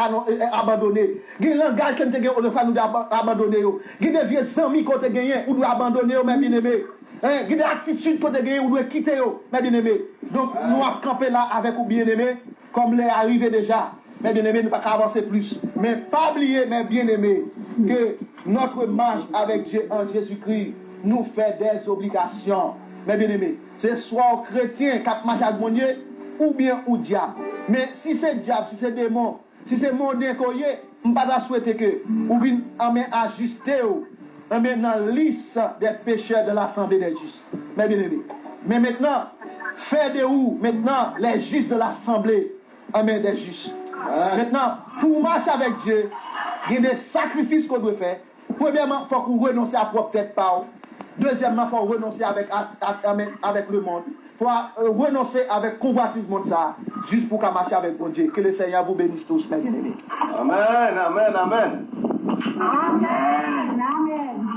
abandonner. Il y a un langage que nous devons abandonner. Il y a des vieux amis que nous devons abandonner, mes bien-aimés. Il y a des attitudes que nous devons quitter, mes bien-aimés. Donc nous avons campé là avec vous, bien-aimés, comme l'est arrivé déjà. Mes bien-aimés, nous ne pouvons pas avancer plus. Mais pas oublier, mes bien-aimés, que notre marche avec Dieu en Jésus-Christ nous fait des obligations. Mes bien-aimés, c'est soit chrétien qui marche avec mon Dieu, ou bien au diable. Mais si c'est diable, si c'est démon, si c'est mondain qu'on y est, je ne vais pas souhaiter que ou bien ajuster dans la liste des pécheurs de l'Assemblée des justes. Mes bien-aimés. Mais maintenant, faire de où maintenant les justes de l'Assemblée des justes. Maintenant, pour marcher avec Dieu, il y a des sacrifices qu'on doit faire. Premièrement, il faut qu'on renonce à propre tête par. Deuxièmement, il faut renoncer avec le monde. Il faut renoncer avec convoitisme de ça, juste pour qu'on marche avec bon Dieu. Que le Seigneur vous bénisse tous, mes bien-aimés. Amen, amen, amen. Amen, amen.